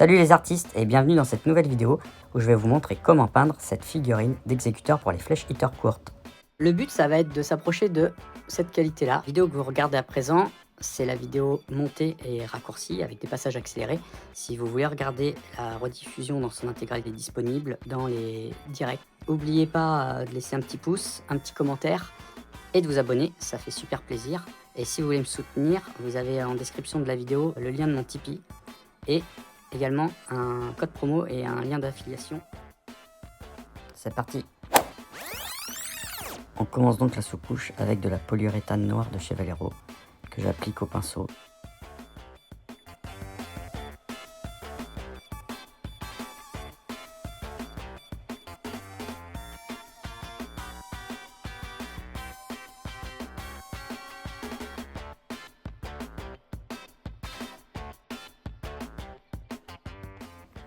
Salut les artistes et bienvenue dans cette nouvelle vidéo où je vais vous montrer comment peindre cette figurine d'exécuteur pour les flèches hitter courtes. Le but ça va être de s'approcher de cette qualité là. La vidéo que vous regardez à présent, c'est la vidéo montée et raccourcie avec des passages accélérés. Si vous voulez regarder la rediffusion dans son intégralité disponible dans les directs, n'oubliez pas de laisser un petit pouce, un petit commentaire et de vous abonner, ça fait super plaisir. Et si vous voulez me soutenir, vous avez en description de la vidéo le lien de mon Tipeee et également un code promo et un lien d'affiliation. C'est parti. On commence donc la sous-couche avec de la polyuréthane noire de chez Valero que j'applique au pinceau.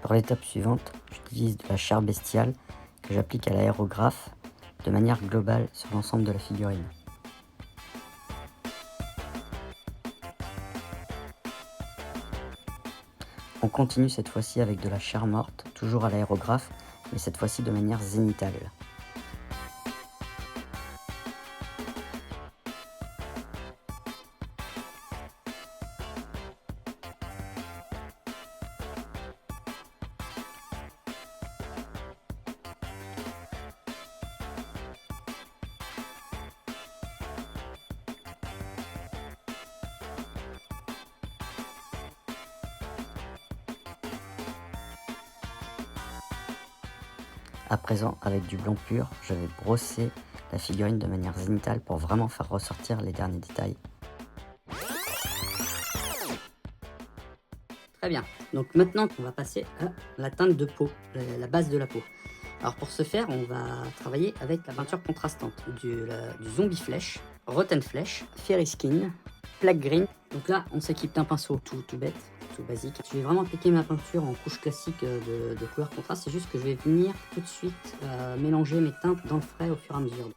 Pour l'étape suivante, j'utilise de la chair bestiale que j'applique à l'aérographe de manière globale sur l'ensemble de la figurine. On continue cette fois-ci avec de la chair morte, toujours à l'aérographe, mais cette fois-ci de manière zénitale. À présent, avec du blanc pur, je vais brosser la figurine de manière zénitale pour vraiment faire ressortir les derniers détails. Très bien, donc maintenant on va passer à la teinte de peau, la base de la peau. Alors pour ce faire, on va travailler avec la peinture contrastante du Zombie Flèche, Rotten Flèche, Fairy Skin, Plague Green. Donc là, on s'équipe d'un pinceau tout bête, tout basique. Je vais vraiment appliquer ma peinture en couche classique de couleur contraste. C'est juste que je vais venir tout de suite mélanger mes teintes dans le frais au fur et à mesure.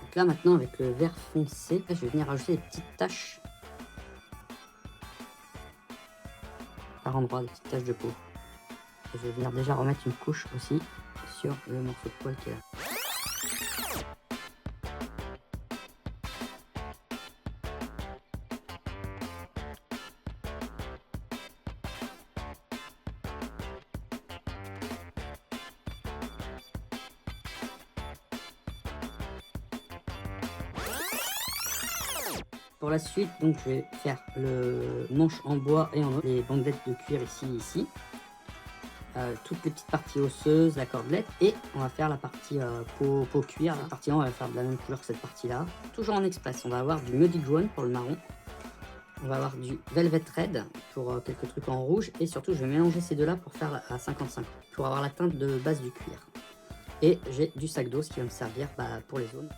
Donc là maintenant avec le vert foncé, je vais venir rajouter des petites taches par endroit, des petites taches de peau. Et je vais venir déjà remettre une couche aussi sur le morceau de poil qui est là. Pour la suite, donc je vais faire le manche en bois et en os, les bandelettes de cuir ici, toutes les petites parties osseuses, la cordelette, et on va faire la partie peau cuir. Cette partie-là, on va faire de la même couleur que cette partie-là. Toujours en express, on va avoir du muddy jaune pour le marron. On va avoir du velvet red pour quelques trucs en rouge. Et surtout, je vais mélanger ces deux-là pour faire à 50-50, pour avoir la teinte de base du cuir. Et j'ai du sac d'eau, ce qui va me servir pour les zones.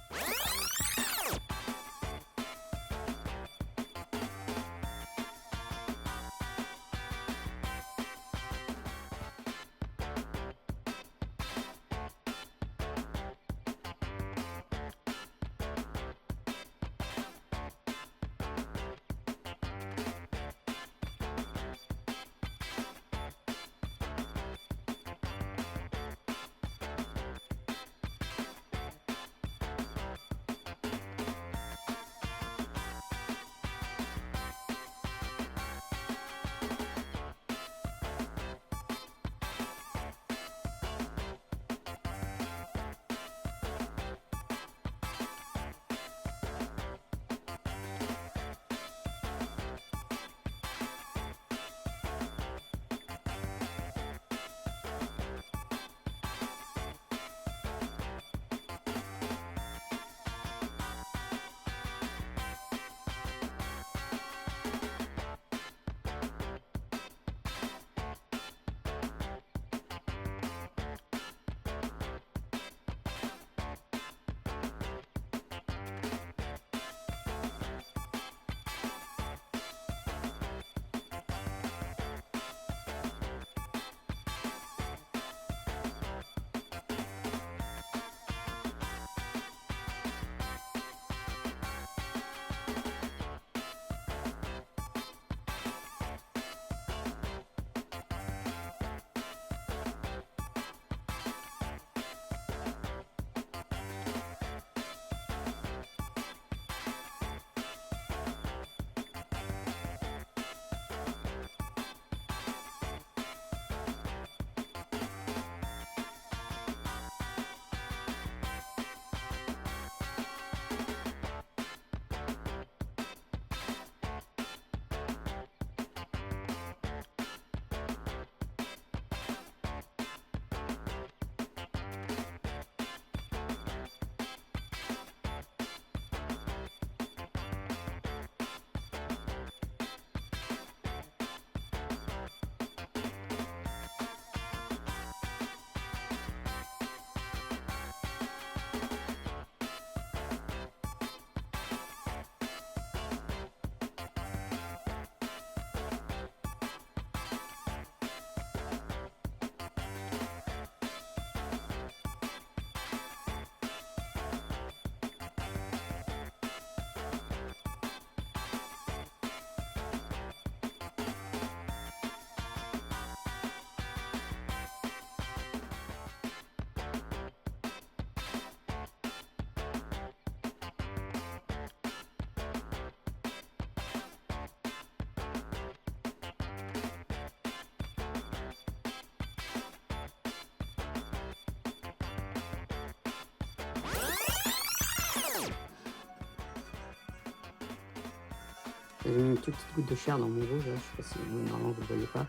J'ai mis une petite goutte de chair dans mon rouge, là. Je sais pas si normalement vous ne le voyez pas.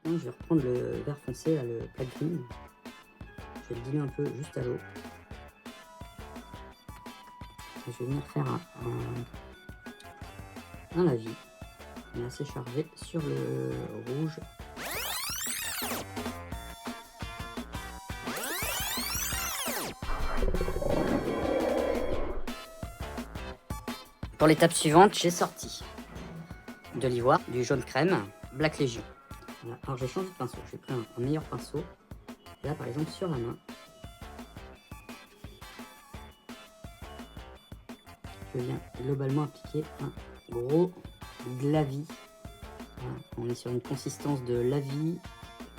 Je vais reprendre le vert foncé, là, le plaque green. Je vais le diluer un peu juste à l'eau. Je vais venir faire un lavis, mais assez chargé sur le rouge. Pour l'étape suivante, j'ai sorti de l'ivoire, du jaune crème, Black Legion. Voilà. Alors j'ai changé de pinceau, j'ai pris un meilleur pinceau. Là par exemple sur la main, je viens globalement appliquer un gros glavis. Voilà, on est sur une consistance de lavis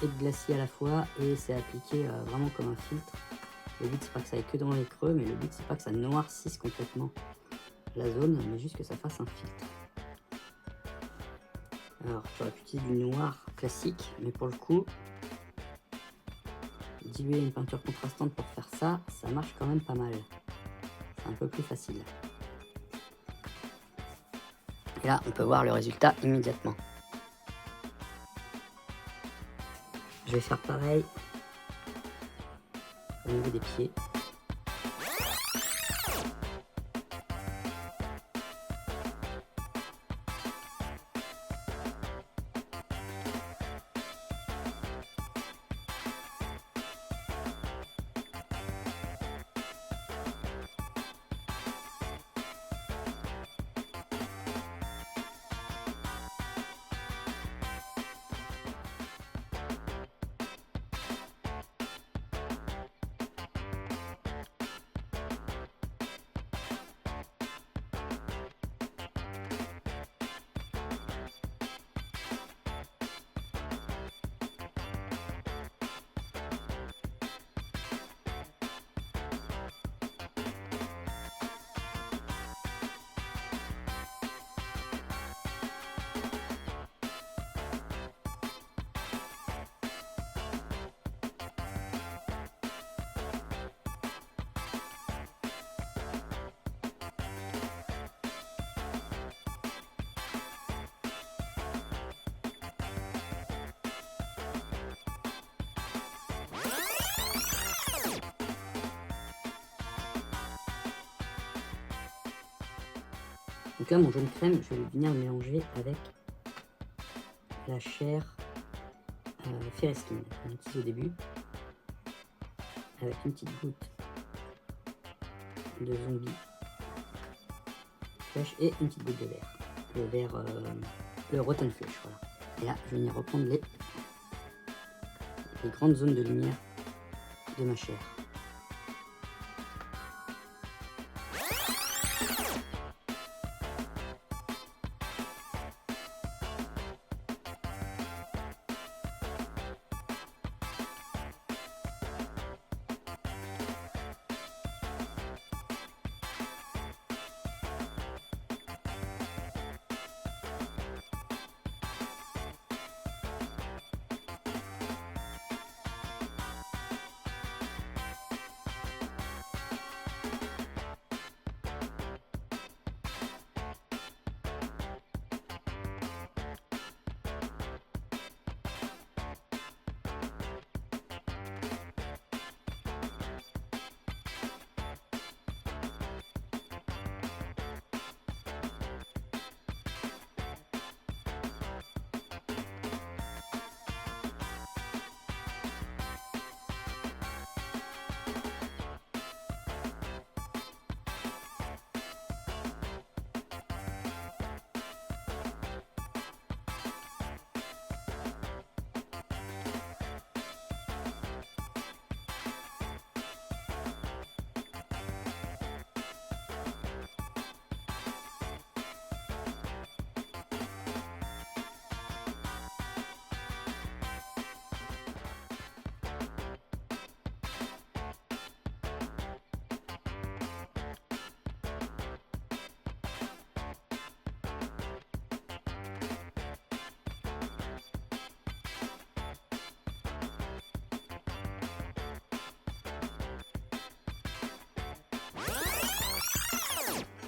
et de glacis à la fois, et c'est appliqué vraiment comme un filtre. Le but c'est pas que ça aille que dans les creux, mais le but c'est pas que ça noircisse complètement la zone, mais juste que ça fasse un filtre. Alors j'aurais pu utiliser du noir classique, mais pour le coup, diluer une peinture contrastante pour faire ça, ça marche quand même pas mal. C'est un peu plus facile. Et là, on peut voir le résultat immédiatement. Je vais faire pareil au niveau des pieds. Donc là, mon jaune crème, je vais venir le mélanger avec la chair Ferreskine qu'on utilise au début, avec une petite goutte de zombie flèche et une petite goutte de vert. Le vert, le rotten flèche, voilà. Et là, je vais venir reprendre les grandes zones de lumière de ma chair.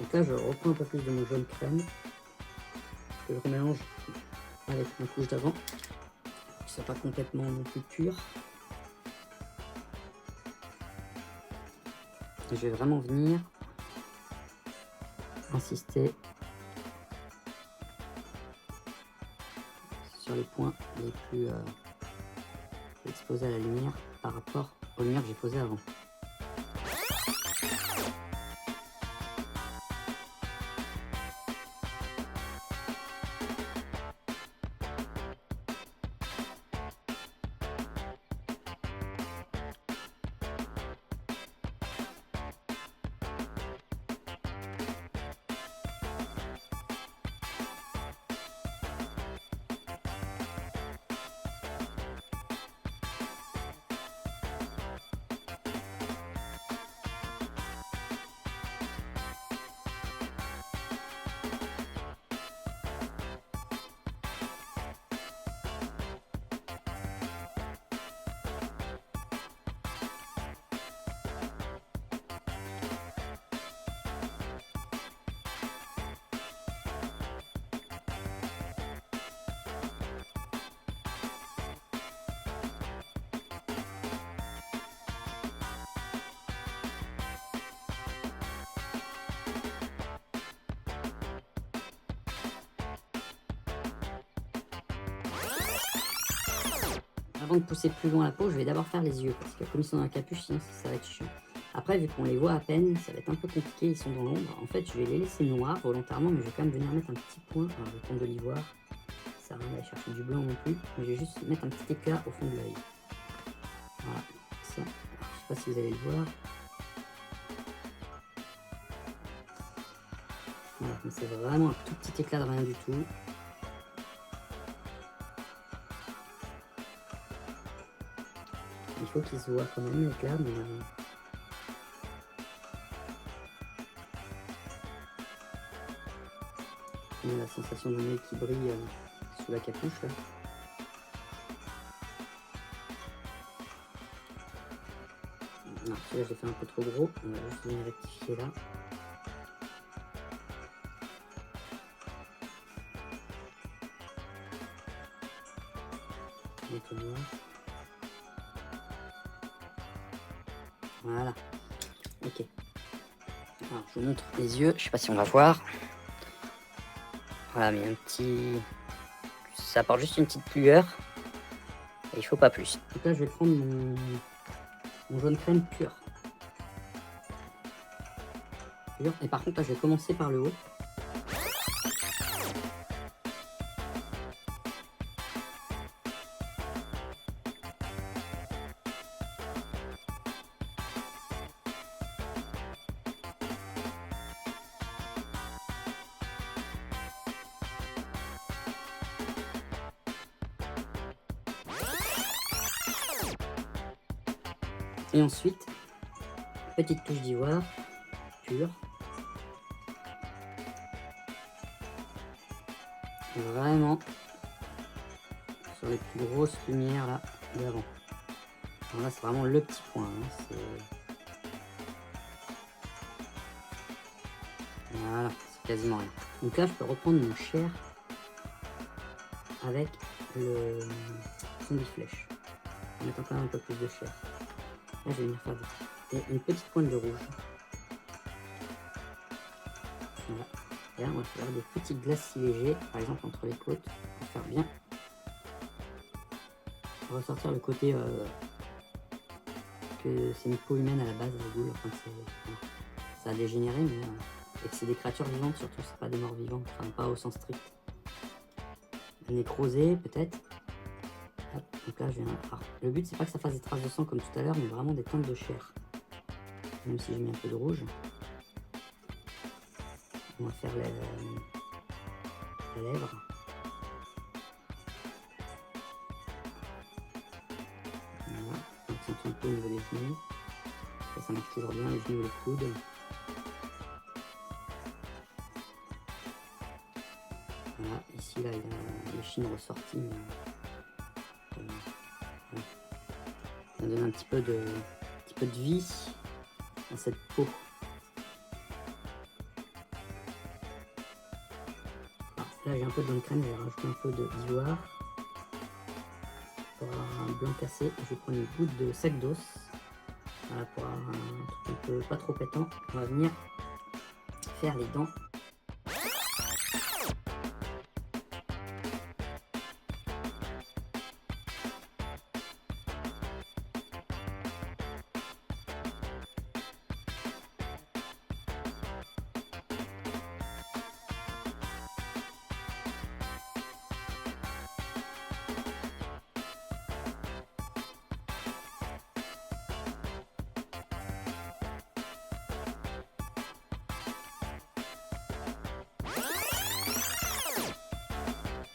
Donc là, je reprends un peu plus de mon jaune crème, que je remélange avec ma couche d'avant, qui soit pas complètement non plus pur. Et je vais vraiment venir insister sur les points les plus exposés à la lumière par rapport aux lumières que j'ai posées avant. Avant de pousser plus loin la peau, je vais d'abord faire les yeux, parce que comme ils sont dans la capuche, sinon ça va être chiant. Après, vu qu'on les voit à peine, ça va être un peu compliqué, ils sont dans l'ombre. En fait, je vais les laisser noirs volontairement, mais je vais quand même venir mettre un petit point. Alors, je vais prendre de l'ivoire, ça sert à rien d'aller chercher du blanc non plus, mais je vais juste mettre un petit éclat au fond de l'œil. Voilà, ça, je sais pas si vous allez le voir. Voilà, mais c'est vraiment un tout petit éclat de rien du tout. Il faut qu'il se voit quand même l'éclat, mais... on a la sensation d'un œil qui brille sous la capuche là. Non, celui-là j'ai fait un peu trop gros, on va juste venir rectifier là. Noir. Voilà, ok. Alors je vous montre les yeux, je sais pas si on va voir. Voilà, mais un petit... ça apporte juste une petite lueur. Et il faut pas plus. Donc là je vais prendre mon jaune crème pur. Et par contre là je vais commencer par le haut. Et ensuite, petite touche d'ivoire pure. Vraiment sur les plus grosses lumières là d'avant. Alors là c'est vraiment le petit point. Hein, voilà, c'est quasiment rien. Donc là je peux reprendre mon chair avec le zombie flèche. En mettant quand même un peu plus de chair. Là je vais venir faire une petite pointe de rouge. Voilà. Et là on va faire des petits glacis légers, par exemple entre les côtes, pour faire bien ressortir le côté que c'est une peau humaine à la base, la goule. Enfin, ça a dégénéré, mais et que c'est des créatures vivantes surtout, c'est pas des morts vivants, enfin pas au sens strict. Nécrosé peut-être. Donc là je viens. Alors, le but c'est pas que ça fasse des traces de sang comme tout à l'heure, mais vraiment des teintes de chair. Même si j'ai mis un peu de rouge. On va faire la lèvre. Voilà, on accentue un peu au niveau des genoux. Ça marche toujours bien, les genoux et les coudes. Voilà, ici là il y a l'échine ressortie. Ça donne un petit peu de vie à cette peau. Alors, là j'ai un peu de blanc de crème, je vais rajouter un peu d'ivoire pour avoir un blanc cassé. Je vais prendre une goutte de sac d'os, voilà, pour avoir un truc un peu pas trop pétant. On va venir faire les dents.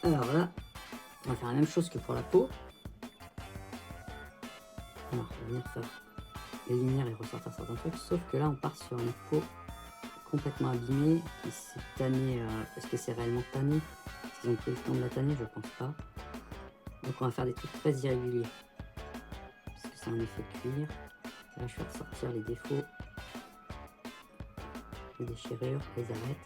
Alors là, on va faire la même chose que pour la peau. Alors, on va venir faire les lumières et ressortir certains trucs, sauf que là, on part sur une peau complètement abîmée, qui s'est tannée. Est-ce que c'est réellement tanné? Est-ce qu'ils ont pris le temps de la tanner? Je pense pas. Donc on va faire des trucs très irréguliers, parce que c'est un effet cuir. Là, je vais ressortir les défauts, les déchirures, les arêtes.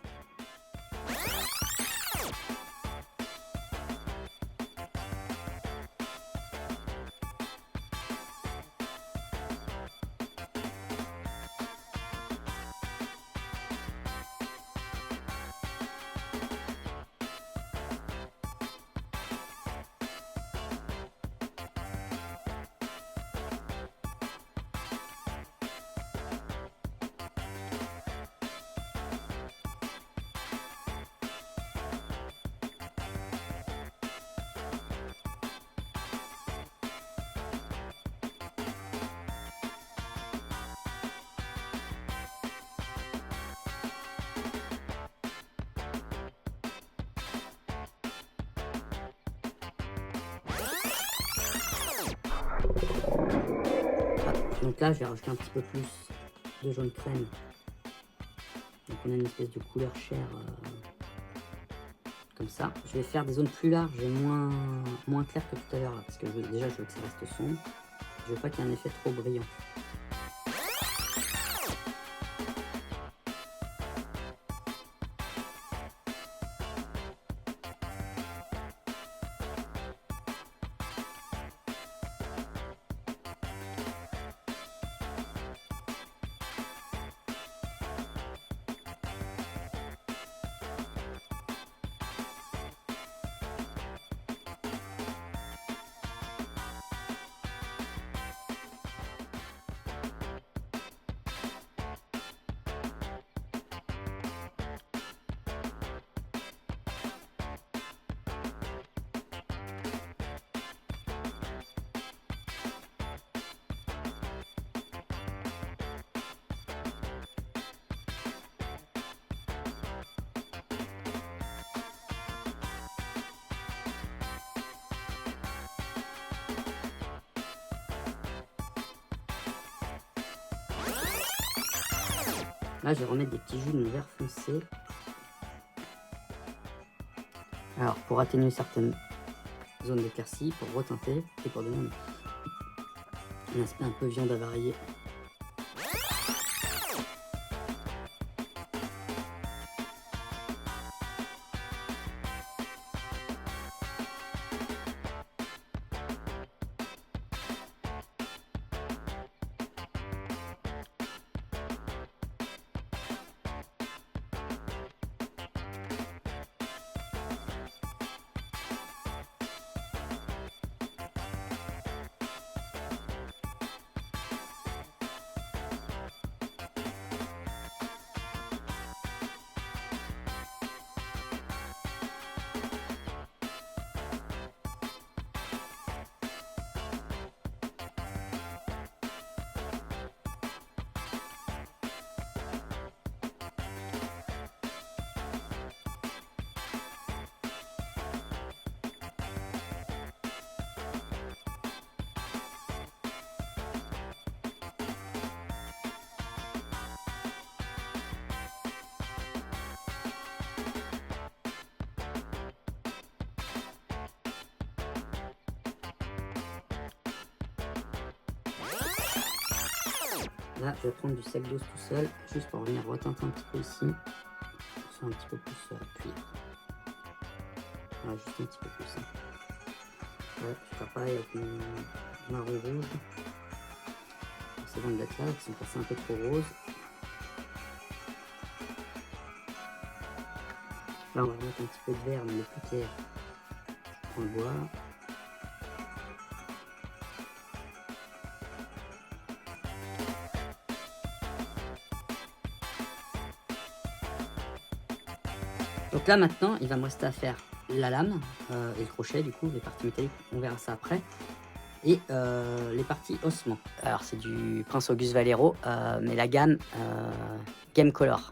Donc là, je vais rajouter un petit peu plus de jaune crème. Donc on a une espèce de couleur chair comme ça. Je vais faire des zones plus larges et moins claires que tout à l'heure, parce que déjà je veux que ça reste sombre. Je veux pas qu'il y ait un effet trop brillant. Là, je vais remettre des petits jus de mon vert foncé. Alors, pour atténuer certaines zones d'éclaircie, pour reteinter et pour donner un aspect un peu viande avariée. Là, je vais prendre du sec d'os tout seul, juste pour venir reteinter un petit peu ici, pour faire un petit peu plus cuir. Voilà, juste un petit peu plus. Ouais, je vais faire pareil avec mon marron rouge. Ces bandes d'être là, qui sont passées un peu trop roses. Là, on va mettre un petit peu de vert, mais le plus clair, on le voit. Donc là maintenant, il va me rester à faire la lame et le crochet, du coup, les parties métalliques, on verra ça après. Et les parties ossements. Alors c'est du Prince Auguste Valero, mais la gamme Game Color.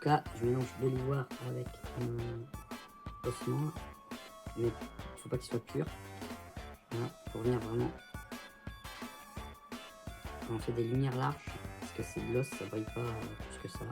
là, je mélange de l'ivoire avec mon ossement, mais il faut pas qu'il soit pur. Voilà, pour venir vraiment. On fait des lumières larges, parce que c'est de l'os, ça brille pas plus que ça.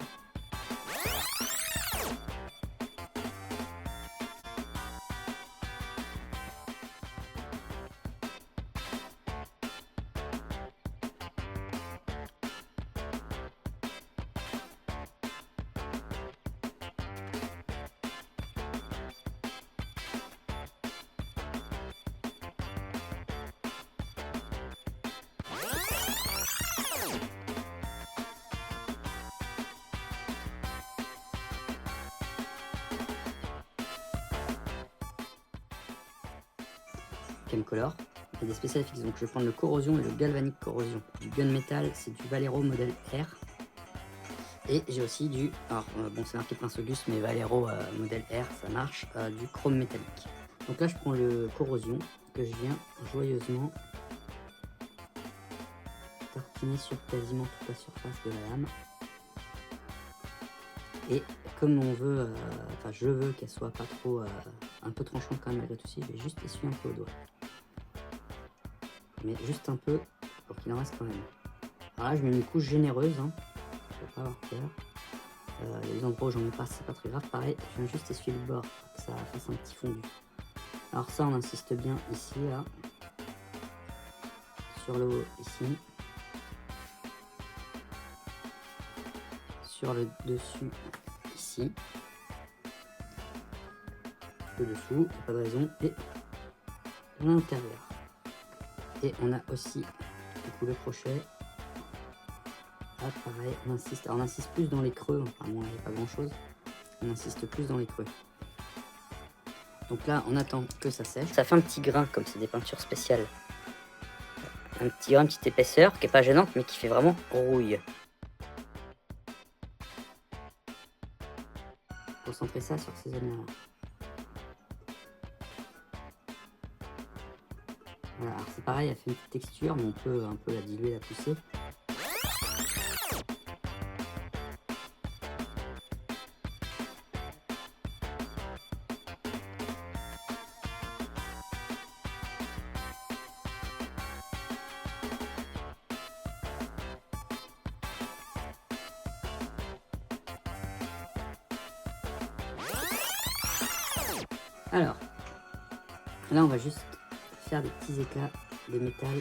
Color. Il y a des spéciales fixes, donc je vais prendre le corrosion et le galvanique corrosion. Du gunmetal, c'est du Valero modèle R. Et j'ai aussi du, alors bon c'est marqué Prince Auguste, mais Valero modèle R, ça marche, du chrome métallique. Donc là je prends le corrosion que je viens joyeusement tartiner sur quasiment toute la surface de la lame. Et comme on veut, enfin je veux qu'elle soit pas trop, un peu tranchante quand même malgré tout, je vais juste essuyer un peu au doigt. Mais juste un peu pour qu'il en reste quand même. Alors là je mets une couche généreuse, hein. Je vais pas avoir peur. Il y a des endroits où j'en ai pas, c'est pas très grave. Pareil, je viens juste essuyer le bord pour que ça fasse un petit fondu. Alors ça on insiste bien ici, là. Sur le haut ici. Sur le dessus ici. Le dessous, pas de raison. Et l'intérieur. Et on a aussi du coup le crochet. Là pareil, on insiste. Alors on insiste plus dans les creux, enfin bon, il n'y a pas grand chose. On insiste plus dans les creux. Donc là on attend que ça sèche. Ça fait un petit grain comme c'est des peintures spéciales. Un petit grain, une petite épaisseur qui est pas gênante mais qui fait vraiment rouille. Concentrer ça sur ces zones là. Voilà, alors c'est pareil, elle fait une petite texture, mais on peut un peu la diluer, la pousser. Alors, là on va juste faire des petits éclats de métal.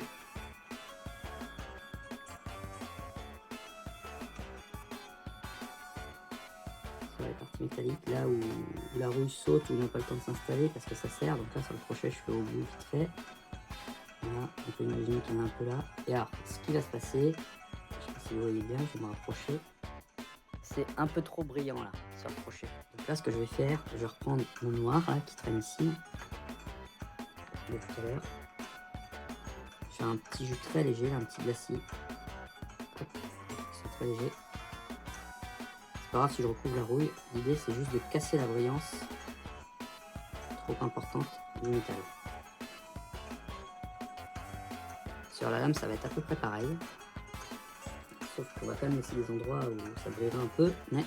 Sur les parties métalliques, là où la rouille saute, où il n'a pas le temps de s'installer parce que ça sert. Donc là sur le crochet je fais au bout vite fait. Voilà, on peut imaginer qu'il y en a un peu là. Et alors, ce qui va se passer, je sais pas si vous voyez bien, je vais me rapprocher. C'est un peu trop brillant là, sur le crochet. Donc là ce que je vais faire, je vais reprendre mon noir là, qui traîne ici. De tout à l'heure. Je fais un petit jus très léger, là, un petit glacis. C'est très léger. C'est pas grave si je recouvre la rouille. L'idée c'est juste de casser la brillance trop importante du métal. Sur la lame ça va être à peu près pareil. Sauf qu'on va quand même laisser des endroits où ça brillera un peu. Mais...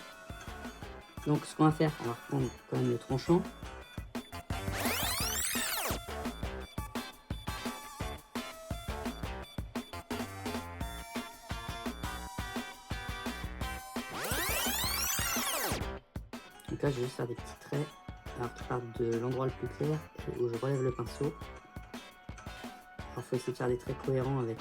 Donc ce qu'on va faire, on va reprendre quand même le tranchant. Donc là je vais juste faire des petits traits alors qui partent de l'endroit le plus clair où je relève le pinceau. Alors il faut essayer de faire des traits cohérents avec.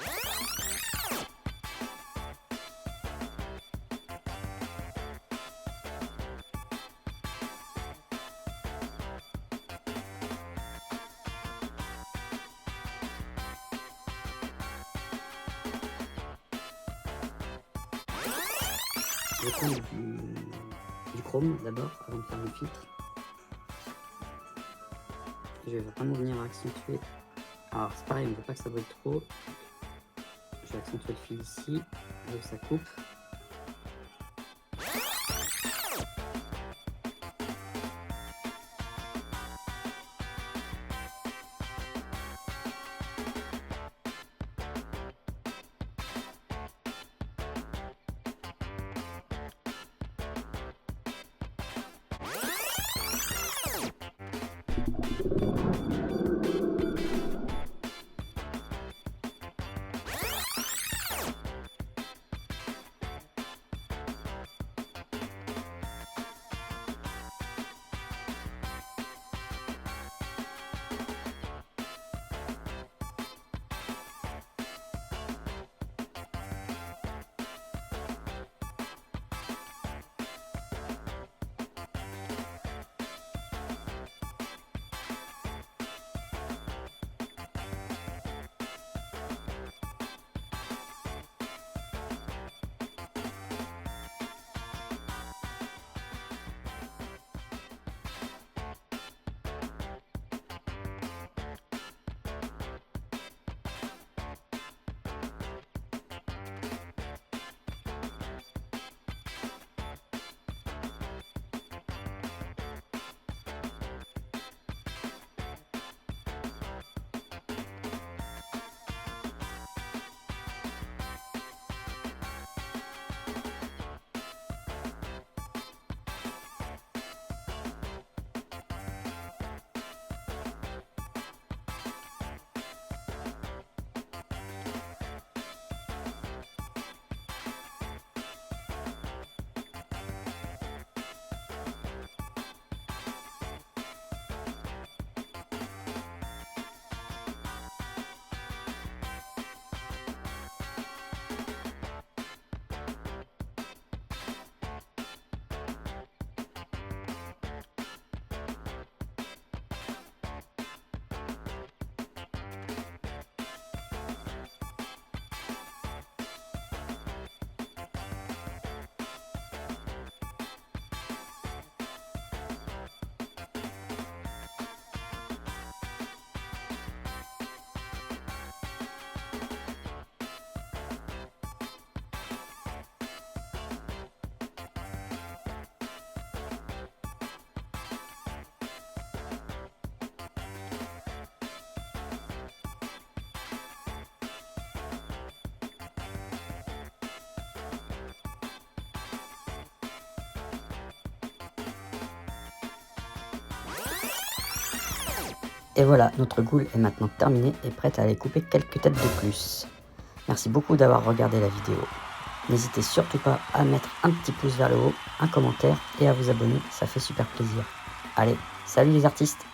Je vais prendre du chrome d'abord avant de faire le filtre. Je vais vraiment venir accentuer. Alors c'est pareil, on ne veut pas que ça brille trop. Je vais accentuer le fil ici, là où ça coupe. Et voilà, notre goule est maintenant terminée et prête à aller couper quelques têtes de plus. Merci beaucoup d'avoir regardé la vidéo. N'hésitez surtout pas à mettre un petit pouce vers le haut, un commentaire et à vous abonner, ça fait super plaisir. Allez, salut les artistes!